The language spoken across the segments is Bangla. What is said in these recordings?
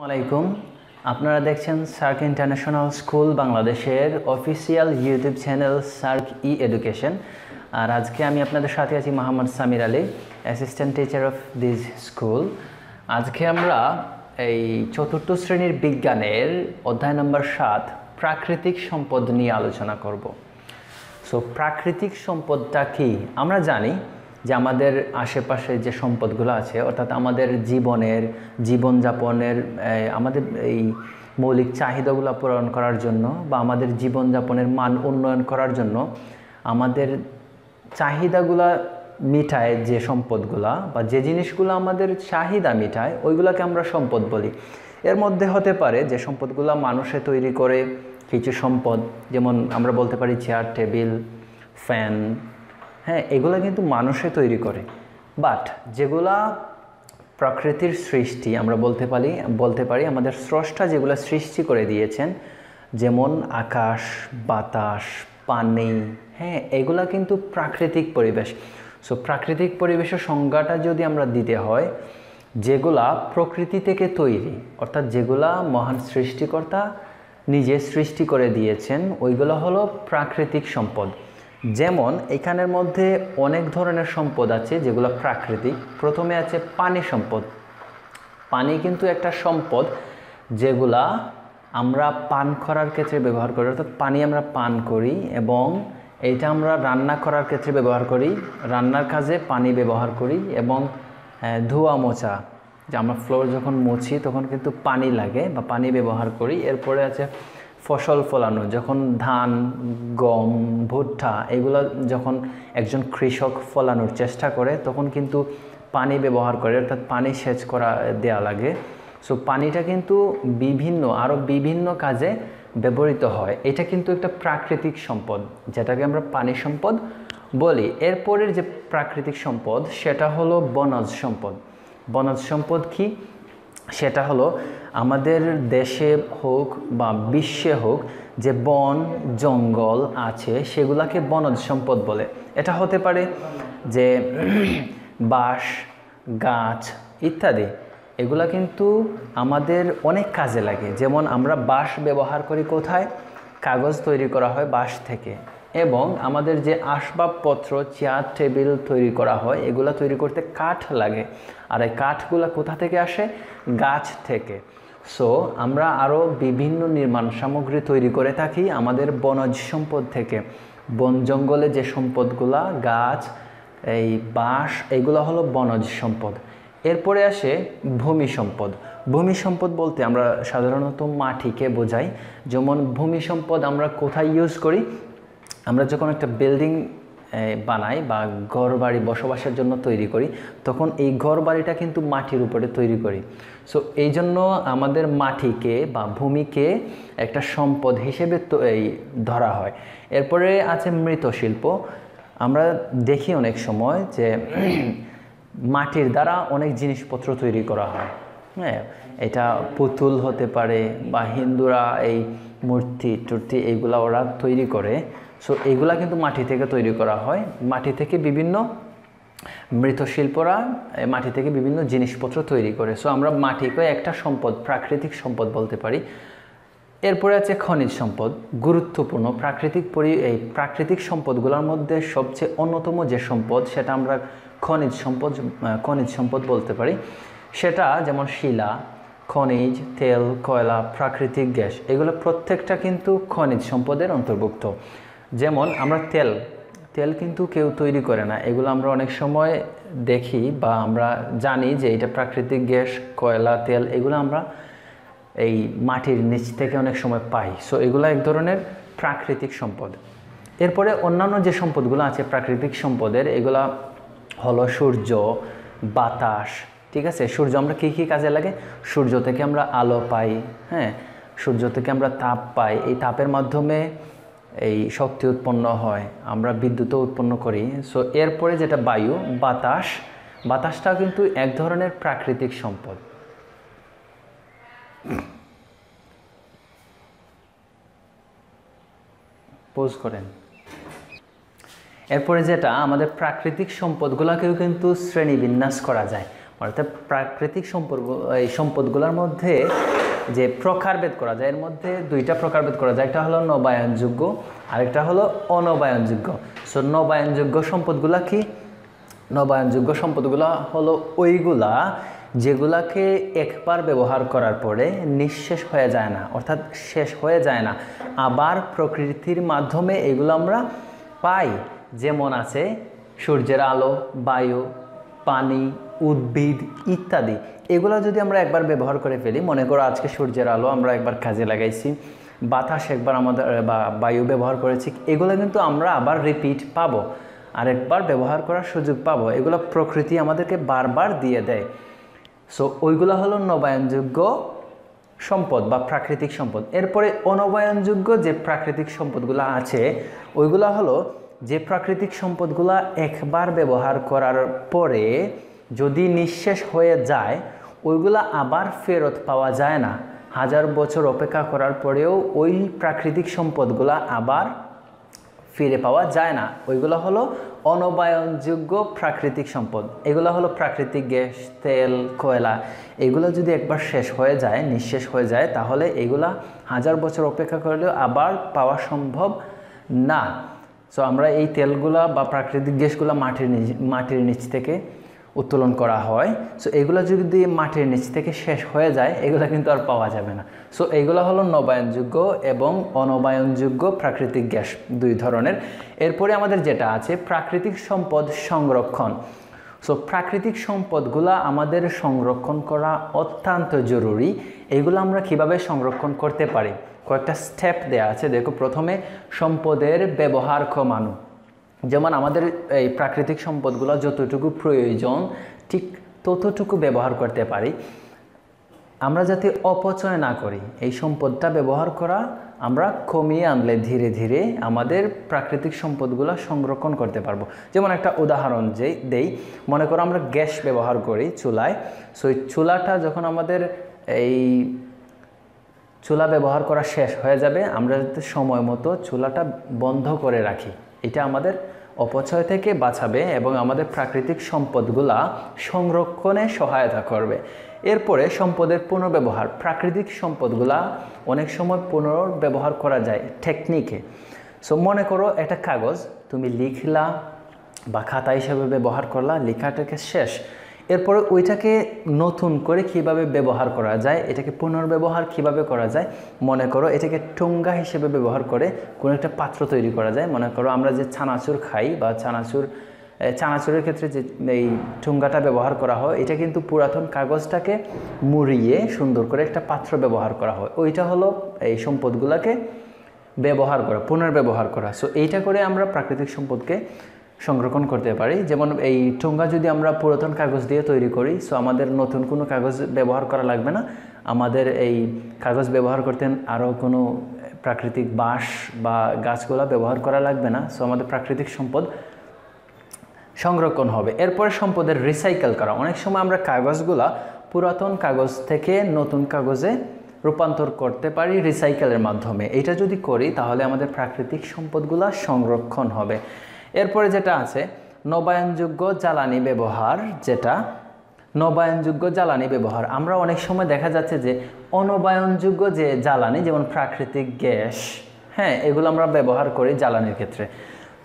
আসসালামাইকুম। আপনারা দেখছেন সার্ক ইন্টারন্যাশনাল স্কুল বাংলাদেশের অফিসিয়াল ইউটিউব চ্যানেল সার্ক ই এডুকেশন। আর আজকে আমি আপনাদের সাথে আছি Mohammad Samir Ali, assistant teacher of this school. আজকে আমরা এই চতুর্থ শ্রেণীর বিজ্ঞানের অধ্যায় নম্বর 7 প্রাকৃতিক সম্পদ নিয়ে আলোচনা করব। সো প্রাকৃতিক সম্পদটা কি? আমরা জানি যে আমাদের আশেপাশে যে সম্পদগুলো আছে, অর্থাৎ আমাদের জীবনযাপনের আমাদের এই মৌলিক চাহিদাগুলো পূরণ করার জন্য বা আমাদের জীবনযাপনের মান উন্নয়ন করার জন্য আমাদের চাহিদাগুলা মিটায় যে সম্পদগুলা বা যে জিনিসগুলো আমাদের চাহিদা মিটায় ওইগুলোকে আমরা সম্পদ বলি। এর মধ্যে হতে পারে যে সম্পদগুলো মানুষে তৈরি করে কিছু সম্পদ, যেমন আমরা বলতে পারি চেয়ার, টেবিল, ফ্যান, হ্যাঁ, এগুলো কিন্তু মানুষে তৈরি করে। বাট যেগুলা প্রকৃতির সৃষ্টি আমরা বলতে পারি আমাদের স্রষ্টা যেগুলো সৃষ্টি করে দিয়েছেন, যেমন আকাশ, বাতাস, পানি, হ্যাঁ, এগুলা কিন্তু প্রাকৃতিক পরিবেশ। সো প্রাকৃতিক পরিবেশের সংজ্ঞাটা যদি আমরা দিতে হয়, যেগুলা প্রকৃতি থেকে তৈরি, অর্থাৎ যেগুলা মহান সৃষ্টিকর্তা নিজে সৃষ্টি করে দিয়েছেন, ওইগুলো হলো প্রাকৃতিক সম্পদ। যেমন এখানের মধ্যে অনেক ধরনের সম্পদ আছে যেগুলো প্রাকৃতিক। প্রথমে আছে পানি সম্পদ। পানি কিন্তু একটা সম্পদ যেগুলা আমরা পান করার ক্ষেত্রে ব্যবহার করি, অর্থাৎ পানি আমরা পান করি এবং এইটা আমরা রান্না করার ক্ষেত্রে ব্যবহার করি, রান্নার কাজে পানি ব্যবহার করি এবং ধোয়া মোছা, যে আমরা ফ্লোর যখন মুছি তখন কিন্তু পানি লাগে বা পানি ব্যবহার করি। এরপরে আছে ফসল ফলানো, যখন ধান, গম, ভুট্টা এগুলো যখন একজন কৃষক ফলানোর চেষ্টা করে তখন কিন্তু পানি ব্যবহার করে, অর্থাৎ পানি সেচ দেওয়া লাগে। সো পানিটা কিন্তু আরও বিভিন্ন কাজে ব্যবহৃত হয়। এটা কিন্তু একটা প্রাকৃতিক সম্পদ যেটাকে আমরা পানি সম্পদ বলি। এরপরের যে প্রাকৃতিক সম্পদ সেটা হলো বনজ সম্পদ। বনজ সম্পদ কি? সেটা হলো আমাদের দেশে হোক বা বিশ্বে হোক যে বন জঙ্গল আছে সেগুলাকে বনজ সম্পদ বলে। এটা হতে পারে যে বাঁশ, গাছ ইত্যাদি, এগুলা কিন্তু আমাদের অনেক কাজে লাগে। যেমন আমরা বাঁশ ব্যবহার করি কোথায়? কাগজ তৈরি করা হয় বাঁশ থেকে, এবং আমাদের যে আসবাবপত্র, চেয়ার, টেবিল তৈরি করা হয় এগুলা তৈরি করতে কাঠ লাগে, আর এই কাঠগুলা কোথা থেকে আসে? গাছ থেকে। সো আমরা আরও বিভিন্ন নির্মাণ সামগ্রী তৈরি করে থাকি আমাদের বনজ সম্পদ থেকে। বন জঙ্গলে যে সম্পদগুলা, গাছ, এই বাঁশ, এগুলো হলো বনজ সম্পদ। এরপরে আসে ভূমি সম্পদ। ভূমি সম্পদ বলতে আমরা সাধারণত মাটিকে বোঝাই। যেমন ভূমি সম্পদ আমরা কোথায় ইউজ করি? আমরা যখন একটা বিল্ডিং বানাই বা ঘর বাড়ি বসবাসের জন্য তৈরি করি, তখন এই ঘর বাড়িটা কিন্তু মাটির উপরে তৈরি করি। সো এই জন্য আমাদের মাটিকে বা ভূমিকে একটা সম্পদ হিসেবে ধরা হয়। এরপরে আছে মৃৎশিল্প। আমরা দেখি অনেক সময় যে মাটির দ্বারা অনেক জিনিসপত্র তৈরি করা হয়। হ্যাঁ, এটা পুতুল হতে পারে বা হিন্দুরা এই মূর্তি এইগুলা ওরা তৈরি করে। সো এইগুলা কিন্তু মাটি থেকে তৈরি করা হয়। মাটি থেকে বিভিন্ন মৃৎশিল্পরা মাটি থেকে বিভিন্ন জিনিসপত্র তৈরি করে। সো আমরা মাটিকে একটা সম্পদ, প্রাকৃতিক সম্পদ বলতে পারি। এরপরে আছে খনিজ সম্পদ। গুরুত্বপূর্ণ এই প্রাকৃতিক সম্পদগুলোর মধ্যে সবচেয়ে অন্যতম যে সম্পদ সেটা আমরা খনিজ সম্পদ বলতে পারি। সেটা যেমন শিলা, খনিজ, তেল, কয়লা, প্রাকৃতিক গ্যাস, এগুলো প্রত্যেকটা কিন্তু খনিজ সম্পদের অন্তর্ভুক্ত। যেমন আমরা তেল কিন্তু কেউ তৈরি করে না, এগুলো আমরা অনেক সময় দেখি বা আমরা জানি যে এটা প্রাকৃতিক গ্যাস, কয়লা, তেল, এগুলো আমরা এই মাটির নিচ থেকে অনেক সময় পাই। সো এগুলো এক ধরনের প্রাকৃতিক সম্পদ। এরপরে অন্যান্য যে সম্পদগুলো আছে প্রাকৃতিক সম্পদের, এগুলা হলো সূর্য, বাতাস, ঠিক আছে? সূর্য আমরা কী কাজে লাগে? সূর্য থেকে আমরা আলো পাই, হ্যাঁ, সূর্য থেকে আমরা তাপ পাই। এই তাপের মাধ্যমে এই শক্তি উৎপন্ন হয়, আমরা বিদ্যুৎও উৎপন্ন করি। সো এরপরে যেটা বায়ু, বাতাসটা কিন্তু এক ধরনের প্রাকৃতিক সম্পদ। পোজ করেন। এরপরে যেটা আমাদের প্রাকৃতিক সম্পদগুলোকেও কিন্তু শ্রেণীবিন্যাস করা যায়। অর্থাৎ প্রাকৃতিক এই সম্পদগুলোর মধ্যে যে প্রকারভেদ করা যায়, এর মধ্যে দুইটা প্রকারভেদ করা যায়, একটা হলো নবায়নযোগ্য, আরেকটা হলো অনবায়নযোগ্য। সো নবায়নযোগ্য সম্পদগুলা কি? নবায়নযোগ্য সম্পদগুলা হলো ওইগুলা যেগুলাকে একবার ব্যবহার করার পরে নিঃশেষ হয়ে যায় না, অর্থাৎ শেষ হয়ে যায় না, আবার প্রকৃতির মাধ্যমে এগুলো আমরা পাই। যেমন আছে সূর্যের আলো, বায়ু, পানি, উদ্ভিদ ইত্যাদি। এগুলো যদি আমরা একবার ব্যবহার করে ফেলি, মনে করো আজকে সূর্যের আলো আমরা একবার কাজে লাগাইছি, বাতাস একবার আমাদের বা বায়ু ব্যবহার করেছি, এগুলো কিন্তু আমরা আবার রিপিট পাবো, আরেকবার ব্যবহার করার সুযোগ পাবো। এগুলো প্রকৃতি আমাদেরকে বারবার দিয়ে দেয়। সো ওইগুলো হলো নবায়নযোগ্য সম্পদ বা প্রাকৃতিক সম্পদ। এরপরে অনবায়নযোগ্য যে প্রাকৃতিক সম্পদগুলো আছে, ওইগুলো হলো যে প্রাকৃতিক সম্পদগুলো একবার ব্যবহার করার পরে যদি নিঃশেষ হয়ে যায়, ওইগুলো আবার ফেরত পাওয়া যায় না। 1000 বছর অপেক্ষা করার পরেও ওই প্রাকৃতিক সম্পদগুলো আবার ফিরে পাওয়া যায় না। ওইগুলো হলো অনবায়নযোগ্য প্রাকৃতিক সম্পদ। এগুলো হলো প্রাকৃতিক গ্যাস, তেল, কয়লা। এগুলো যদি একবার শেষ হয়ে যায়, নিঃশেষ হয়ে যায়, তাহলে এগুলা 1000 বছর অপেক্ষা করলেও আবার পাওয়া সম্ভব না। সো আমরা এই তেলগুলা বা প্রাকৃতিক গ্যাসগুলো মাটির নিচ থেকে উত্তোলন করা হয়। সো এগুলো যদি মাটির নিচ থেকে শেষ হয়ে যায়, এগুলো কিন্তু আর পাওয়া যাবে না। সো এগুলো হলো নবায়নযোগ্য এবং অনবায়নযোগ্য প্রাকৃতিক গ্যাস, দুই ধরনের। এরপরে আমাদের যেটা আছে প্রাকৃতিক সম্পদ সংরক্ষণ। সো প্রাকৃতিক সম্পদগুলো আমাদের সংরক্ষণ করা অত্যন্ত জরুরি। এগুলো আমরা কিভাবে সংরক্ষণ করতে পারি, কয়েকটা স্টেপ দেয়া আছে। দেখো, প্রথমে সম্পদের ব্যবহার কমানো। যেমন আমাদের এই প্রাকৃতিক সম্পদগুলো যতটুকু প্রয়োজন ঠিক ততটুকু ব্যবহার করতে পারি, আমরা যাতে অপচয় না করি। এই সম্পদটা ব্যবহার করা আমরা কমিয়ে আনলে ধীরে ধীরে আমাদের প্রাকৃতিক সম্পদগুলো সংরক্ষণ করতে পারবো। যেমন একটা উদাহরণ দেই, মনে করো আমরা গ্যাস ব্যবহার করি চুলায়। সো এই চুলাটা যখন আমাদের এই চুলা ব্যবহার করা শেষ হয়ে যাবে, আমরা যাতে সময় মতো চুলাটা বন্ধ করে রাখি, এটা আমাদের অপচয় থেকে বাঁচাবে এবং আমাদের প্রাকৃতিক সম্পদগুলা সংরক্ষণে সহায়তা করবে। এরপরে সম্পদের পুনর্ব্যবহার। প্রাকৃতিক সম্পদগুলা অনেক সময় পুনর্ব্যবহার করা যায় টেকনিকে। সো মনে করো একটা কাগজ তুমি লিখলা বা খাতা হিসেবে ব্যবহার করলা, লেখাটাকে শেষ, এরপরে ওইটাকে নতুন করে কিভাবে ব্যবহার করা যায়, এটাকে পুনর্ব্যবহার কিভাবে করা যায়। মনে করো এটাকে ঠোঙ্গা হিসেবে ব্যবহার করে কোনো একটা পাত্র তৈরি করা যায়। মনে করো আমরা যে চানাচুর খাই বা চানাচুরের ক্ষেত্রে যে এই ঠোঙ্গাটা ব্যবহার করা হয়, এটা কিন্তু পুরাতন কাগজটাকে মুড়িয়ে সুন্দর করে একটা পাত্র ব্যবহার করা হয়। ওইটা হলো এই সম্পদগুলোকে ব্যবহার করা, পুনর্ব্যবহার করা। সো এইটা করে আমরা প্রাকৃতিক সম্পদকে সংরক্ষণ করতে পারি। যেমন এই ঠোঙ্গা যদি আমরা পুরাতন কাগজ দিয়ে তৈরি করি, সো আমাদের নতুন কোনো কাগজ ব্যবহার করা লাগবে না, আমাদের এই কাগজ ব্যবহার করতে আরও কোনো প্রাকৃতিক বাঁশ বা গাছগুলা ব্যবহার করা লাগবে না। সো আমাদের প্রাকৃতিক সম্পদ সংরক্ষণ হবে। এরপরে সম্পদের রিসাইকেল করা। অনেক সময় আমরা কাগজগুলা পুরাতন কাগজ থেকে নতুন কাগজে রূপান্তর করতে পারি রিসাইকেলের মাধ্যমে। এটা যদি করি তাহলে আমাদের প্রাকৃতিক সম্পদগুলা সংরক্ষণ হবে। এরপরে যেটা আছে নবায়নযোগ্য জ্বালানি ব্যবহার। নবায়নযোগ্য জ্বালানি ব্যবহার, আমরা অনেক সময় দেখা যাচ্ছে যে অনবায়নযোগ্য যে জ্বালানি, যেমন প্রাকৃতিক গ্যাস, হ্যাঁ, এগুলো আমরা ব্যবহার করি জ্বালানির ক্ষেত্রে।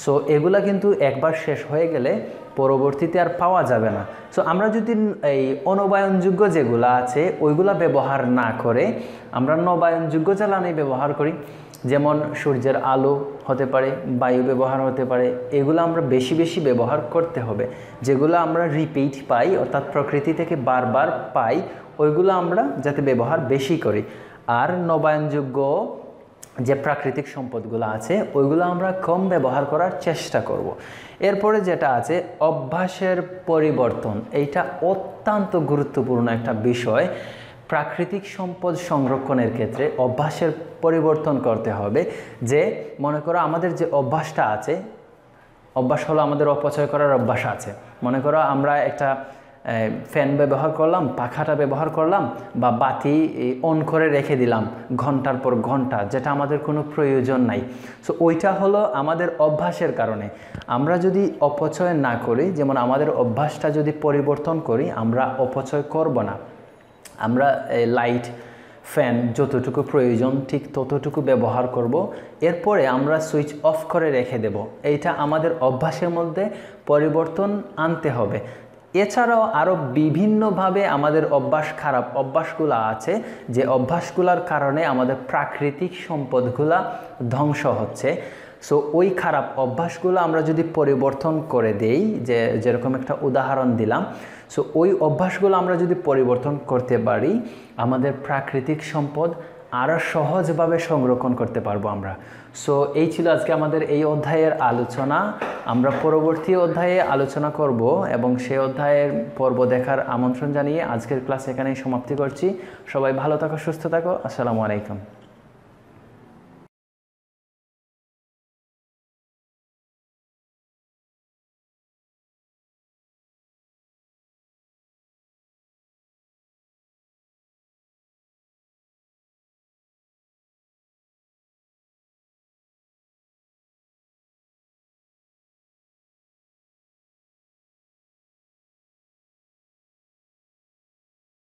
সো এগুলা কিন্তু একবার শেষ হয়ে গেলে পরবর্তীতে আর পাওয়া যাবে না। সো আমরা যদি এই অনবায়নযোগ্য যেগুলো আছে ওইগুলা ব্যবহার না করে আমরা নবায়নযোগ্য জ্বালানি ব্যবহার করি, যেমন সূর্যের আলো হতে পারে, বায়ু ব্যবহার হতে পারে, এগুলো আমরা বেশি বেশি ব্যবহার করতে হবে। যেগুলো আমরা রিপিট পাই, অর্থাৎ প্রকৃতি থেকে বারবার পাই, ওইগুলো আমরা যাতে ব্যবহার বেশি করি। আর নবায়নযোগ্য যে প্রাকৃতিক সম্পদগুলো আছে ওইগুলো আমরা কম ব্যবহার করার চেষ্টা করব। এরপরে যেটা আছে অভ্যাসের পরিবর্তন। এইটা অত্যন্ত গুরুত্বপূর্ণ একটা বিষয়। প্রাকৃতিক সম্পদ সংরক্ষণের ক্ষেত্রে অভ্যাসের পরিবর্তন করতে হবে। যে মনে করো আমাদের যে অভ্যাসটা আছে, অভ্যাস হলো আমাদের অপচয় করার অভ্যাস আছে। মনে করো আমরা একটা ফ্যান ব্যবহার করলাম, পাখাটা ব্যবহার করলাম, বা বাতি অন করে রেখে দিলাম ঘন্টার পর ঘন্টা, যেটা আমাদের কোনো প্রয়োজন নাই। সো ওইটা হলো আমাদের অভ্যাসের কারণে। আমরা যদি অপচয় না করি, যেমন আমাদের অভ্যাসটা যদি পরিবর্তন করি, আমরা অপচয় করব না। আমরা লাইট, ফ্যান যতটুকু প্রয়োজন ঠিক ততটুকু ব্যবহার করব, এরপরে আমরা সুইচ অফ করে রেখে দেব। এইটা আমাদের অভ্যাসের মধ্যে পরিবর্তন আনতে হবে। এছাড়াও আরও বিভিন্নভাবে আমাদের খারাপ অভ্যাসগুলো আছে, যে অভ্যাসগুলোর কারণে আমাদের প্রাকৃতিক সম্পদগুলা ধ্বংস হচ্ছে। সো ওই খারাপ অভ্যাসগুলো আমরা যদি পরিবর্তন করে দেই, যেরকম একটা উদাহরণ দিলাম, সো ওই অভ্যাসগুলো আমরা যদি পরিবর্তন করতে পারি, আমাদের প্রাকৃতিক সম্পদ আরও সহজভাবে সংরক্ষণ করতে পারবো আমরা। সো এই ছিল আজকে আমাদের এই অধ্যায়ের আলোচনা। আমরা পরবর্তী অধ্যায়ে আলোচনা করব এবং সেই অধ্যায়ের পর্ব দেখার আমন্ত্রণ জানিয়ে আজকের ক্লাস এখানেই সমাপ্তি করছি। সবাই ভালো থাকো, সুস্থ থাকো। আসসালামু আলাইকুম।